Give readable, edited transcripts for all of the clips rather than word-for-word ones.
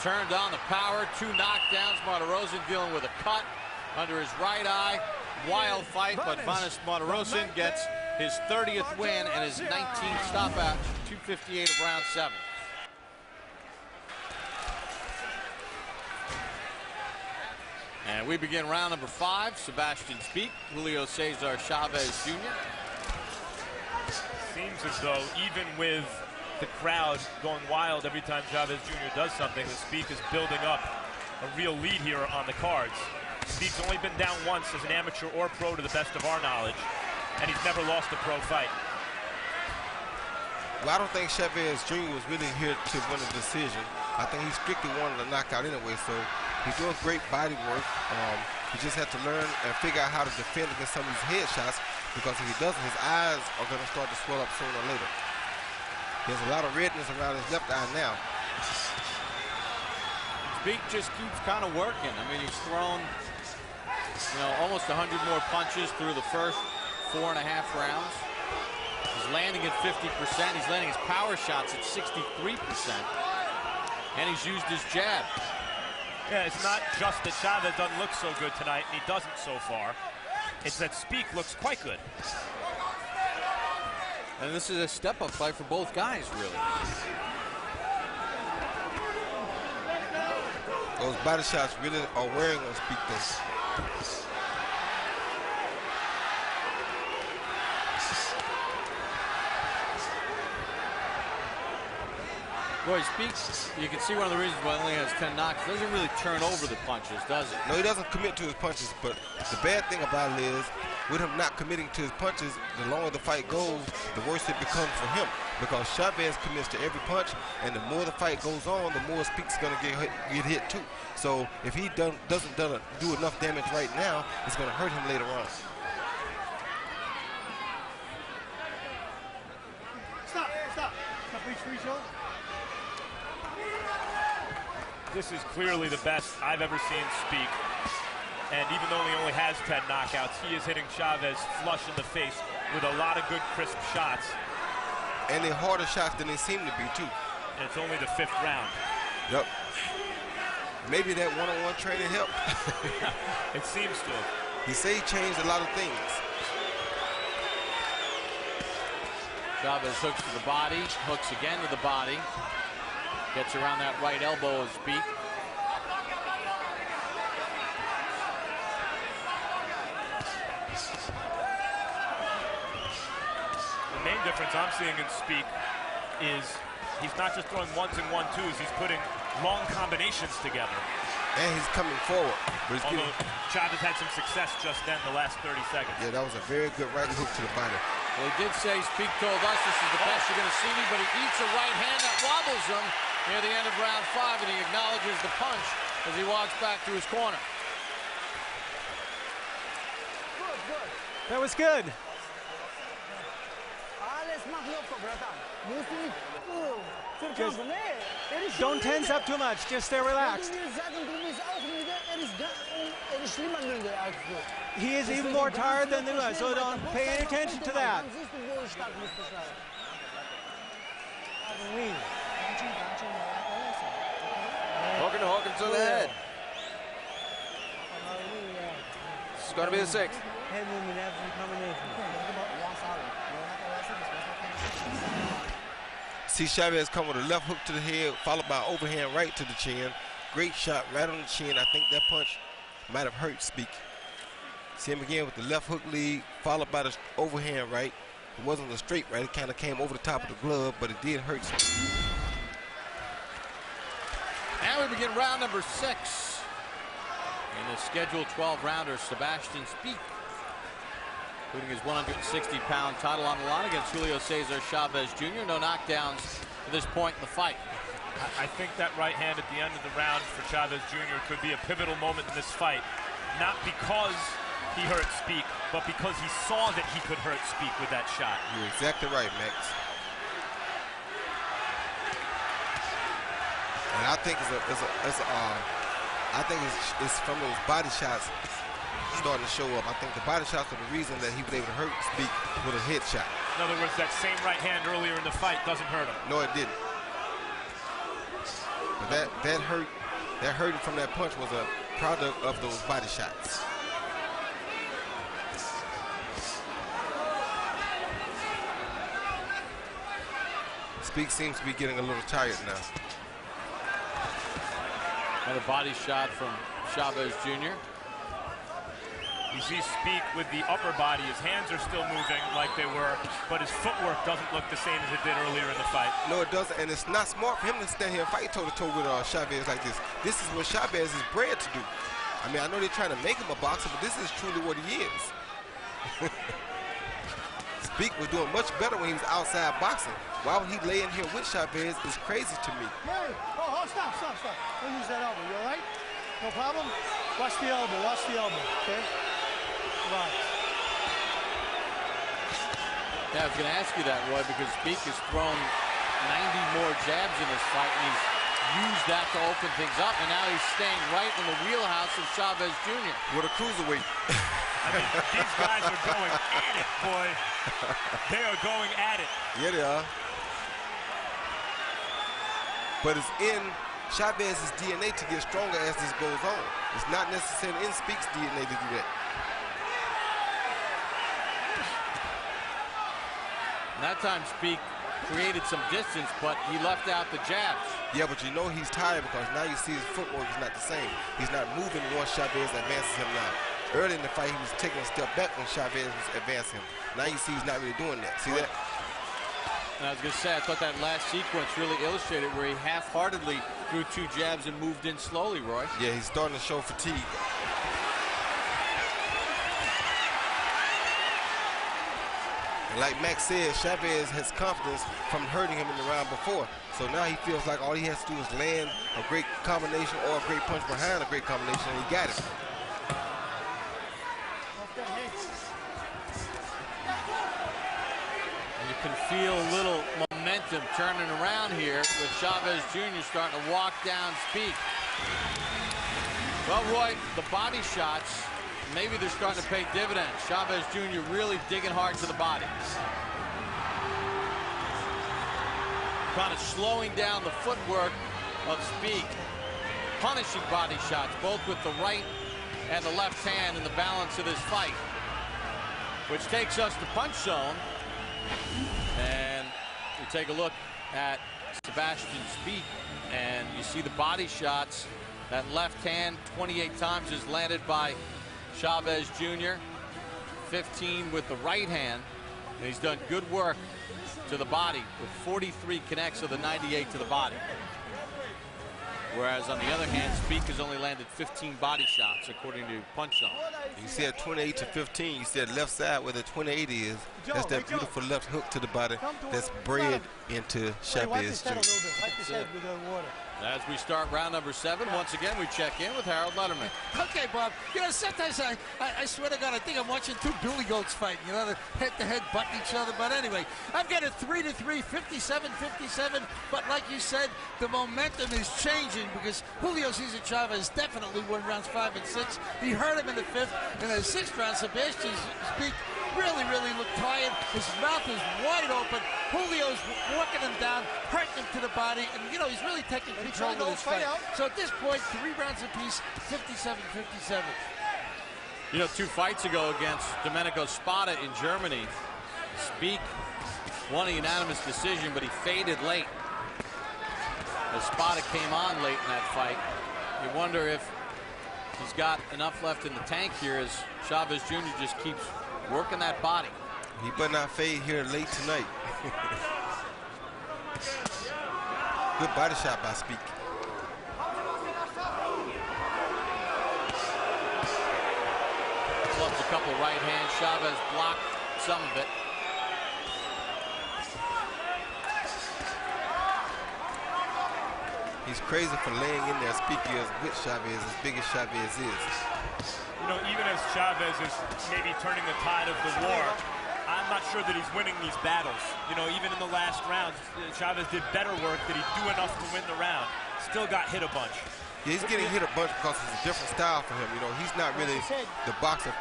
turned on the power, 2 knockdowns. Martirosyan dealing with a cut under his right eye. Wild fight, but Vanes Martirosyan gets his 30th win and his 19th stoppage, 2:58 of round 7. And we begin round number 5. Sebastian Spiek, Julio Cesar Chavez Jr. Seems as though even with the crowd going wild every time Chavez Jr. does something, the Spiek is building up a real lead here on the cards. Spiek's only been down once as an amateur or pro to the best of our knowledge, and he's never lost a pro fight. Well, I don't think Chavez Jr. was really here to win a decision. I think he strictly wanted a knockout anyway, so he's doing great body work. He just had to learn and figure out how to defend against some of these headshots, because if he doesn't, his eyes are going to start to swell up sooner or later. He has a lot of redness around his left eye now. Spiek just keeps kind of working. I mean, he's thrown, almost 100 more punches through the first 4.5 rounds. He's landing at 50%. He's landing his power shots at 63%. And he's used his jab. Yeah, it's not just that Chavez doesn't look so good tonight, and he doesn't so far. It's that Spiek looks quite good. And this is a step-up fight for both guys, really. Those body shots really are wearing on Spiek though. Boy, Spiek, you can see one of the reasons why he only has 10 knocks. Doesn't really turn over the punches, does it? No, he doesn't commit to his punches, but the bad thing about it is, with him not committing to his punches, the longer the fight goes, the worse it becomes for him. Because Chavez commits to every punch, and the more the fight goes on, the more Spiek's going to get hit too. So if he doesn't do enough damage right now, it's going to hurt him later on. Stop. This is clearly the best I've ever seen Spiek. And even though he only has 10 knockouts, he is hitting Chavez flush in the face with a lot of good, crisp shots. And they're harder shots than they seem to be, too. And it's only the 5th round. Yep. Maybe that one-on-one training helped. It seems to. He said he changed a lot of things. Chavez hooks to the body, hooks again to the body. Gets around that right elbow of Spiek. The main difference I'm seeing in Spiek is he's not just throwing 1s and 1-2s, he's putting long combinations together. And he's coming forward. But he's Chavez had some success just then, the last 30 seconds. Yeah, that was a very good right hook to the body. Well, he did say, Spiek told us this is the best you're going to see me, but he eats a right hand that wobbles him near the end of round 5, and he acknowledges the punch as he walks back to his corner. That was good. Just don't tense up too much. Just stay relaxed. He is even more tired than you are, so don't pay any attention to that. Hook to the head. This is going to be the 6th. See Chavez come with a left hook to the head, followed by an overhand right to the chin. Great shot right on the chin. I think that punch might have hurt Spiek. See him again with the left hook lead, followed by the overhand right. It wasn't a straight right, it kind of came over the top of the glove, but it did hurt Spiek. Now we begin round number 6. In the scheduled 12-rounder, Sebastian Spiek, putting his 160-pound title on the line against Julio Cesar Chavez Jr. No knockdowns to this point in the fight. I think that right hand at the end of the round for Chavez Jr. could be a pivotal moment in this fight. Not because he hurt Spiek, but because he saw that he could hurt Spiek with that shot. You're exactly right, Max. And I think it's from those body shots starting to show up. I think the body shots are the reason that he was able to hurt Spiek with a head shot. In other words, that same right hand earlier in the fight doesn't hurt him. No, it didn't. But that hurting from that punch was a product of those body shots. Speak seems to be getting a little tired now. Another body shot from Chavez Jr. You see Speak with the upper body. His hands are still moving like they were, but his footwork doesn't look the same as it did earlier in the fight. No, it doesn't, and it's not smart for him to stand here and fight toe-to-toe with Chavez like this. This is what Chavez is bred to do. I mean, I know they're trying to make him a boxer, but this is truly what he is. Speak was doing much better when he was outside boxing. Why would he lay in here with Chavez is crazy to me. Mary, stop. Don't use that elbow. You all right? No problem? Watch the elbow, okay? Come on. Yeah, I was going to ask you that, Roy, because Speak has thrown 90 more jabs in this fight, and he's used that to open things up, and now he's staying right in the wheelhouse of Chavez Jr. With a cruiserweight. I mean, these guys are going at it, boy. They are going at it. Yeah, they are. But it's in Chavez's DNA to get stronger as this goes on. It's not necessarily in Speak's DNA to do that. And that time Speak created some distance, but he left out the jabs. Yeah, but you know he's tired because now you see his footwork is not the same. He's not moving once Chavez advances him now. Early in the fight, he was taking a step back when Chavez was advancing him. Now you see he's not really doing that. See that? And I was going to say, I thought that last sequence really illustrated where he half-heartedly threw 2 jabs and moved in slowly, Roy. Yeah, he's starting to show fatigue. And like Max said, Chavez has confidence from hurting him in the round before. So now he feels like all he has to do is land a great combination or a great punch behind a great combination, and he got it. You can feel a little momentum turning around here with Chavez Jr. starting to walk down Speak. Well, Roy, the body shots, maybe they're starting to pay dividends. Chavez Jr. really digging hard to the body. Kind of slowing down the footwork of Speak. Punishing body shots, both with the right and the left hand in the balance of this fight. Which takes us to punch zone. And you take a look at Sebastian Speak, and you see the body shots. That left hand 28 times is landed by Chavez Jr. 15 with the right hand. And he's done good work to the body with 43 connects of the 98 to the body. Whereas on the other hand, Speak has only landed 15 body shots according to Punch Zone. You said 28 to 15. You said left side where the 28 is. That's that beautiful left hook to the body that's bred into Chavez Jr. As we start round number 7, once again we check in with Harold Letterman. Okay, Bob. You know, sometimes I swear to God, I think I'm watching 2 billy goats fighting. You know, they're head-to-head butting each other. But anyway, I've got a 3-3, 57-57. But like you said, the momentum is changing because Julio Cesar Chavez definitely won rounds 5 and 6. He hurt him in the 5th. In the 6th round, Sebastian Speak really looked tired. His mouth is wide open. Julio's walking him down, hurting him to the body, and you know he's really taking control of this fight. So at this point, 3 rounds apiece, 57-57. You know, 2 fights ago against Domenico Spada in Germany, Speak won a unanimous decision, but he faded late. As Spada came on late in that fight, you wonder if he's got enough left in the tank here as Chavez Jr. just keeps working that body. He better not fade here late tonight. Good body shot by Speak. Clubs a couple right hands. Chavez blocked some of it. He's crazy for laying in there. Speak is with Chavez as big as Chavez is. You know, even as Chavez is maybe turning the tide of the war, I'm not sure that he's winning these battles. You know, even in the last round, Chavez did better work. Did he do enough to win the round? Still got hit a bunch. Yeah, he's getting hit a bunch because it's a different style for him. You know, he's not really the boxer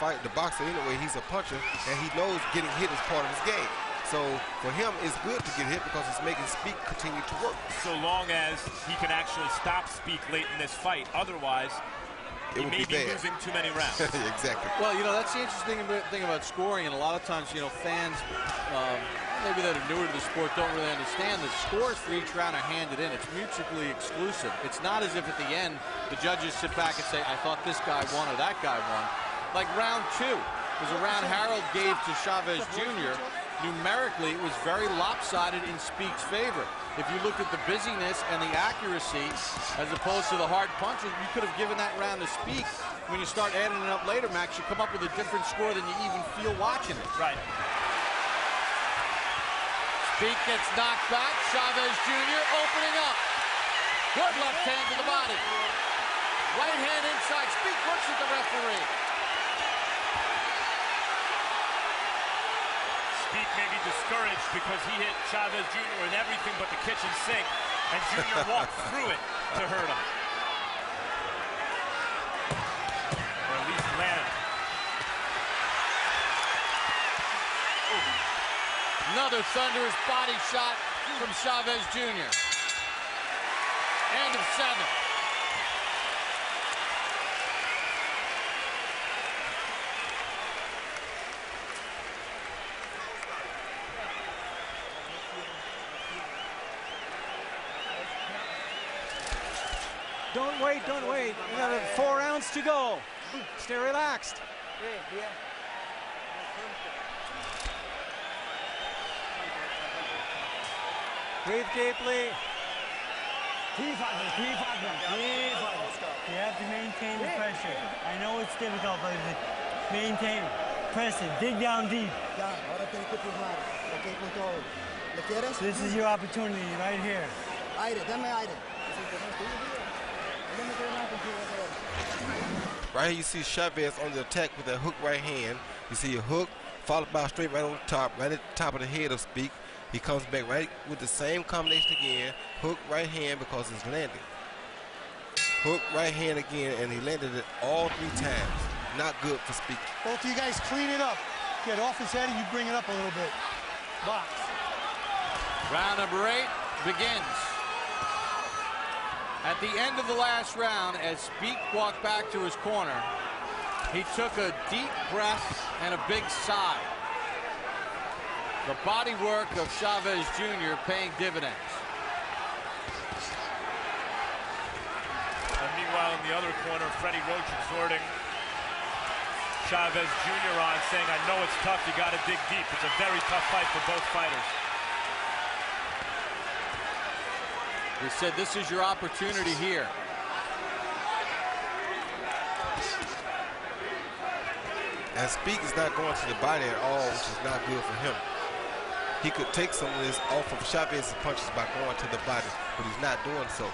anyway. He's a puncher, and he knows getting hit is part of his game. So for him, it's good to get hit because it's making Speak continue to work. So long as he can actually stop Speak late in this fight. Otherwise, he may be losing too many rounds. Exactly. Well, you know, that's the interesting thing about scoring, and a lot of times, you know, fans maybe that are newer to the sport don't really understand that scores for each round are handed in. It's mutually exclusive. It's not as if at the end the judges sit back and say, I thought this guy won or that guy won. Like round 2 was a round Harold gave to Chavez Jr. Numerically, it was very lopsided in Speak's favor. If you looked at the busyness and the accuracy as opposed to the hard punches, you could have given that round to Speak. When you start adding it up later, Max, you come up with a different score than you even feel watching it. Right. Speak gets knocked back. Chavez Jr. opening up. Good left hand to the body. Right hand inside. Speak looks at the referee. Speak may be discouraged because he hit Chavez Jr. with everything but the kitchen sink, and Jr. walked through it to hurt him. Or at least land. Another thunderous body shot from Chavez Jr. End of 7. Don't wait, don't wait. We got 4 rounds to go. Stay relaxed. Breathe deeply. You have to maintain the pressure. I know it's difficult, but maintain. Press it. Dig down deep. This is your opportunity right here. Right here you see Chavez on the attack with that hook right hand. You see a hook followed by a straight right on top, right at the top of the head of Speak. He comes back right with the same combination again. Hook right hand because it's landing. Hook right hand again, and he landed it all 3 times. Not good for Speak. Both of you guys clean it up. Get off his head and you bring it up a little bit. Box. Round number 8 begins. At the end of the last round, as Speak walked back to his corner, he took a deep breath and a big sigh. The body work of Chavez Jr. paying dividends. And meanwhile, in the other corner, Freddie Roach exhorting Chavez Jr. on, saying, I know it's tough, you got to dig deep. It's a very tough fight for both fighters. He said, this is your opportunity here. And Speak is not going to the body at all, which is not good for him. He could take some of this off of Chavez's punches by going to the body, but he's not doing so.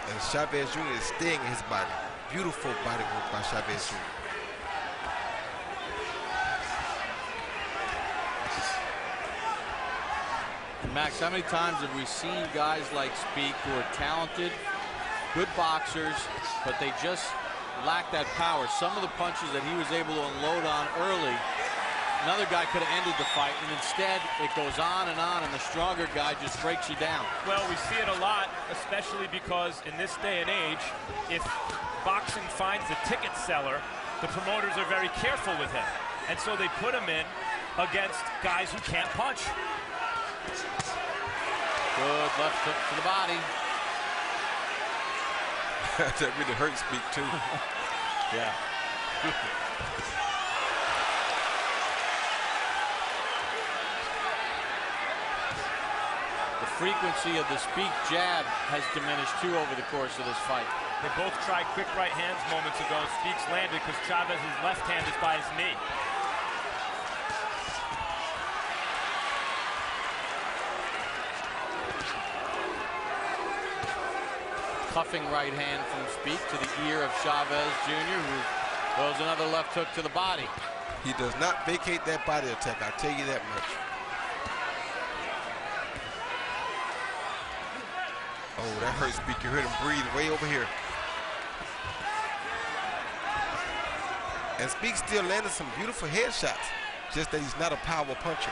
And Chavez Jr. is staying in his body. Beautiful body work by Chavez Jr. Max, how many times have we seen guys like Speak who are talented, good boxers, but they just lack that power? Some of the punches that he was able to unload on early, another guy could have ended the fight, and instead it goes on, and the stronger guy just breaks you down. Well, we see it a lot, especially because in this day and age, if boxing finds a ticket seller, the promoters are very careful with him. And so they put him in against guys who can't punch. Good left hook to the body. That really hurt Speak too. Yeah. The frequency of the Speak jab has diminished too over the course of this fight. They both tried quick right hands moments ago. Speak's landed because Chavez's left hand is by his knee. Cuffing right hand from Speak to the ear of Chavez Jr., who throws another left hook to the body. He does not vacate that body attack, I'll tell you that much. Oh, that hurt Speak. You heard him breathe way over here. And Speak still landed some beautiful headshots, just that he's not a power puncher.